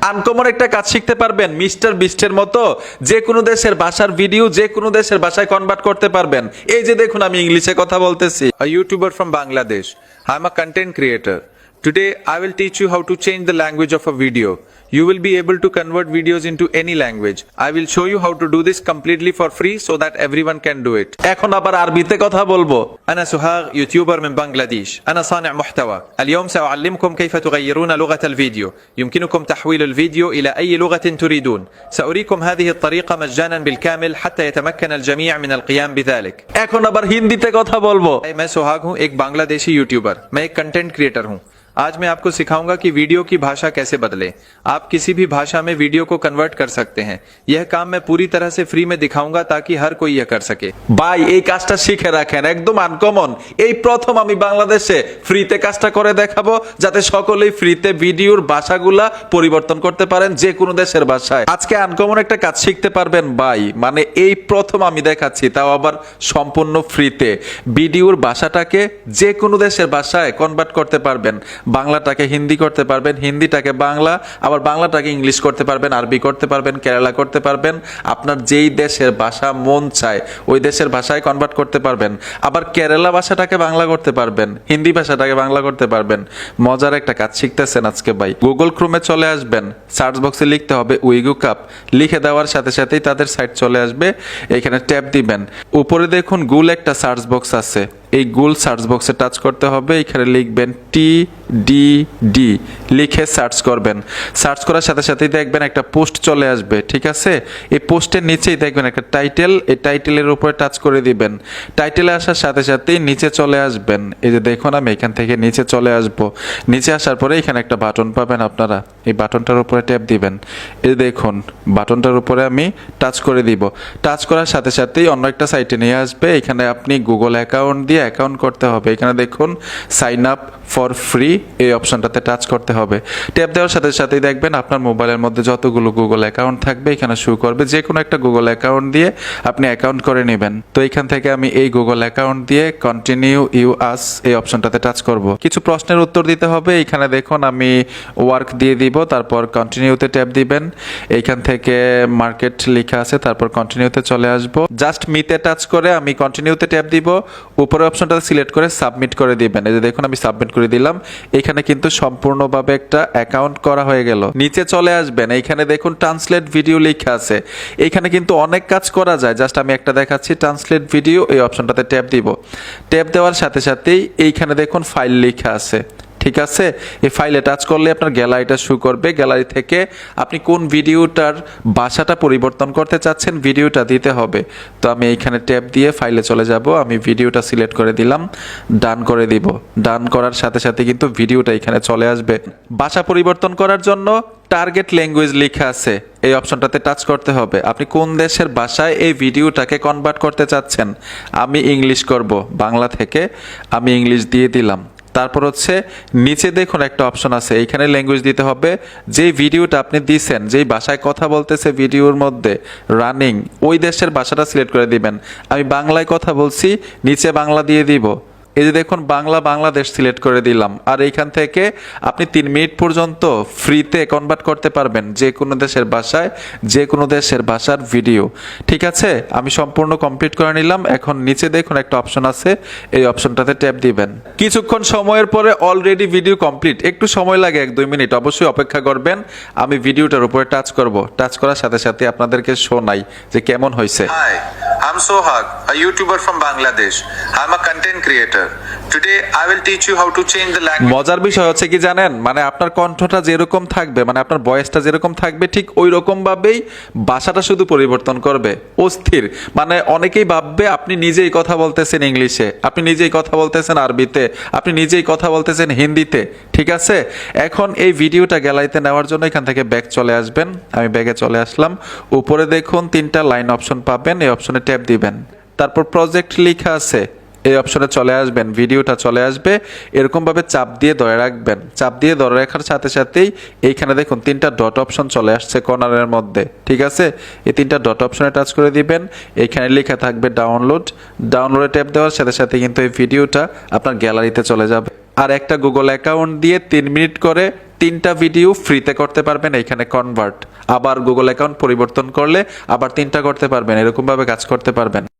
Uncommon একটা কাজ শিখতে পারবেন মিস্টার বিস্টের মতো। যে কোনো দেশের ভাষার ভিডিও যে কোনো দেশের ভাষায় কনভার্ট করতে পারবেন। এই যে দেখুন আমি ইংলিশে কথা বলতেছি। A YouTuber from Bangladesh. I'm a content creator. Today I will teach you how to change the language of a video. You will be able to convert videos into any language. I will show you how to do this completely for free so that everyone can do it. এখন আবার আরবিতে কথা বলবো। أنا سهاغ يوتيوبر من بنغلاديش. أنا صانع محتوى. اليوم سأعلمكم كيف تغيرون لغة الفيديو. يمكنكم تحويل الفيديو إلى أي لغة تريدون. سأريكم هذه الطريقة مجانا بالكامل حتى يتمكن الجميع من القيام بذلك. এখন আবার হিন্দিতে কথা বলবো। मैं सुहाग हूँ, एक बांग्लादेशी यूट्यूबर। मैं एक कंटेंट क्रिएटर हूँ। आज मैं आपको सिखाऊंगा कि वीडियो की भाषा कैसे बदले। आप किसी भी भाषा में वीडियो को कन्वर्ट कर सकते हैं। यह काम मैं पूरी तरह से फ्री में दिखाऊंगा ताकि हर कोई यह कर सके। ভাই এই কাজটা শিখে রাখেন, একদম আনকমন। এই প্রথম আমি বাংলাদেশে ফ্রিতে কাজটা করে দেখাবো যাতে সকলেই ফ্রিতে ভিডিওর ভাষাগুলা পরিবর্তন করতে পারেন যে কোনো দেশের ভাষায়। আজকে আনকমন একটা কাজ শিখতে পারবেন ভাই, মানে এই প্রথম আমি দেখাচ্ছি, তাও আবার সম্পূর্ণ ফ্রিতে। ভিডিওর ভাষাটাকে যে কোনো দেশের ভাষায় কনভার্ট করতে পারবেন। বাংলাটাকে হিন্দি করতে পারবেন, হিন্দিটাকে বাংলা, আবার বাংলাটাকে ইংলিশ করতে পারবেন, আরবি করতে পারবেন, কেরালা করতে পারবেন। আপনার যেই দেশের ভাষা মন চায় ওই দেশের ভাষায় কনভার্ট করতে পারবেন। আবার কেরালা ভাষাটাকে বাংলা করতে পারবেন, হিন্দি ভাষাটাকে বাংলা করতে পারবেন। মজার একটা কাজ শিখতেছেন আজকে ভাই। গুগল ক্রোমে চলে আসবেন, সার্চ বক্সে লিখতে হবে উইগু কাপ। লিখে দেওয়ার সাথে সাথেই তাদের সাইট চলে আসবে। এখানে ট্যাপ দিবেন, উপরে দেখুন গুল একটা সার্চ বক্স আছে। এই গুল সার্চ বক্সে টাচ করতে হবে। এখানে লিখবেন TDD, লিখে সার্চ করবেন। সার্চ করার সাথে সাথেই দেখবেন একটা পোস্ট চলে আসবে, ঠিক আছে? এই পোস্টের নিচেই দেখবেন একটা টাইটেল, এই টাইটেলের উপরে টাচ করে দিবেন। টাইটেলে আসার সাথে সাথেই নিচে চলে আসবেন। এই যে দেখুন আমি এখান থেকে নিচে চলে আসব। নিচে আসার পরে এখানে একটা বাটন পাবেন আপনারা, এই বাটনটার উপরে ট্যাপ দিবেন। এই দেখুন বাটনটার উপরে আমি টাচ করে দিব। টাচ করার সাথে সাথেই অন্য একটা সাইটে নিয়ে আসবে। এখানে আপনি গুগল অ্যাকাউন্ট দিয়ে অ্যাকাউন্ট করতে হবে। এখানে দেখুন সাইন আপ ফর ফ্রি, এই অপশনটাতে টাচ করতে হবে। ট্যাপ দেওয়ার সাথে সাথেই দেখবেন আপনার মোবাইলের মধ্যে যতগুলো গুগল অ্যাকাউন্ট থাকবে এখানে শো করবে। যে কোনো একটা গুগল অ্যাকাউন্ট দিয়ে আপনি অ্যাকাউন্ট করে নেবেন। তো এখান থেকে আমি এই গুগল অ্যাকাউন্ট দিয়ে কন্টিনিউ ইউ আস এই অপশনটাতে টাচ করব। কিছু প্রশ্নের উত্তর দিতে হবে। এখানে দেখুন আমি ওয়ার্ক দিয়ে দিব, তারপর কন্টিনিউতে ট্যাপ দিবেন। এইখান থেকে মার্কেট লেখা আছে, তারপর কন্টিনিউতে চলে আসব। জাস্ট মিতে টাচ করে আমি কন্টিনিউতে ট্যাপ দিব। উপরে অপশনটা সিলেক্ট করে সাবমিট করে দিবেন। এই যে দেখুন আমি সাবমিট করে দিলাম। এখানে কিন্তু সম্পূর্ণভাবে একটা অ্যাকাউন্ট করা হয়ে গেল। নিচে চলে আসবেন, এইখানে দেখুন ট্রান্সলেট ভিডিও লেখা আছে। এইখানে কিন্তু অনেক কাজ করা যায়, জাস্ট আমি একটা দেখাচ্ছি। ট্রান্সলেট ভিডিও এই অপশনটাতে ট্যাপ দিব। ট্যাপ দেওয়ার সাথে সাথেই এইখানে দেখুন ফাইল লেখা আছে, ঠিক আছে? এই ফাইলে টাচ করলে আপনার গ্যালারিটা শো করবে। গ্যালারি থেকে আপনি কোন ভিডিওটার ভাষাটা পরিবর্তন করতে চাচ্ছেন ভিডিওটা দিতে হবে। তো আমি এইখানে ট্যাপ দিয়ে ফাইলে চলে যাব। আমি ভিডিওটা সিলেক্ট করে দিলাম, ডান করে দিব। ডান করার সাথে সাথে কিন্তু ভিডিওটা এখানে চলে আসবে। ভাষা পরিবর্তন করার জন্য টার্গেট ল্যাঙ্গুয়েজ লেখা আছে, এই অপশনটাতে টাচ করতে হবে। আপনি কোন দেশের ভাষায় এই ভিডিওটাকে কনভার্ট করতে চাচ্ছেন। আমি ইংলিশ করব, বাংলা থেকে আমি ইংলিশ দিয়ে দিলাম। তারপর হচ্ছে নিচে দেখুন একটা অপশন আছে, এইখানে ল্যাঙ্গুয়েজ দিতে হবে। যেই ভিডিওটা আপনি দিয়েছেন, যেই ভাষায় কথা বলতেছে ভিডিওর মধ্যে রানিং, ওই দেশের ভাষাটা সিলেক্ট করে দিবেন। আমি বাংলায় কথা বলছি, নিচে বাংলা দিয়ে দিব। এই যে দেখুন বাংলা বাংলাদেশ সিলেক্ট করে দিলাম। আর এইখান থেকে আপনি 3 মিনিট পর্যন্ত ফ্রিতে কনভার্ট করতে পারবেন যে কোনো দেশের ভাষায়, যে কোনো দেশের ভাষার ভিডিও, ঠিক আছে? আমি সম্পূর্ণ কমপ্লিট করে নিলাম। এখন নিচে দেখুন একটা অপশন আছে, এই অপশনটাতে ট্যাপ দিবেন। কিছুক্ষণ সময়ের পরে অলরেডি ভিডিও কমপ্লিট। একটু সময় লাগে 1-2 মিনিট, অবশ্যই অপেক্ষা করবেন। আমি ভিডিওটার উপরে টাচ করব। টাচ করার সাথে সাথে আপনাদেরকে শোনাই যে কেমন হয়েছে। Hi, I'm Sohag, a YouTuber from Bangladesh. I'm a content creator. Today I will teach you how to change the language. মজার বিষয় হচ্ছে কি জানেন, মানে আপনার কণ্ঠটা যেরকম থাকবে, মানে আপনার ভয়েসটা যেরকম থাকবে ঠিক ওই রকম ভাবেই ভাষাটা শুধু পরিবর্তন করবে। অস্থির, মানে অনেকেই ভাববে আপনি নিজেই কথা বলতেছেন ইংলিশে, আপনি নিজেই কথা বলতেছেন আরবিতে, আপনি নিজেই কথা বলতেছেন হিন্দিতে, ঠিক আছে? এখন এই ভিডিওটা গ্যালারিতে নেওয়ার জন্য এখান থেকে ব্যাক চলে আসবেন। আমি ব্যাগে চলে আসলাম। উপরে দেখুন 3টা লাইন অপশন পাবেন, এই অপশনে ট্যাপ দিবেন। তারপর প্রজেক্ট লেখা আছে, এই অপশনে চলে আসবেন। ভিডিওটা চলে আসবে, এরকমভাবে চাপ দিয়ে ধরে রাখবেন। চাপ দিয়ে ধরে রাখার সাথে সাথেই এইখানে দেখুন 3টা ডট অপশন চলে আসছে কর্নারের মধ্যে, ঠিক আছে? এই 3টা ডট অপশনে টাচ করে দিবেন। এইখানে লেখা থাকবে ডাউনলোড। ডাউনলোডে ট্যাপ দেওয়ার সাথে সাথে কিন্তু এই ভিডিওটা আপনার গ্যালারিতে চলে যাবে। আর একটা গুগল অ্যাকাউন্ট দিয়ে 3 মিনিট করে 3টা ভিডিও ফ্রিতে করতে পারবেন এখানে কনভার্ট, আবার গুগল অ্যাকাউন্ট পরিবর্তন করলে আবার 3টা করতে পারবেন, এরকম ভাবে কাজ করতে পারবেন।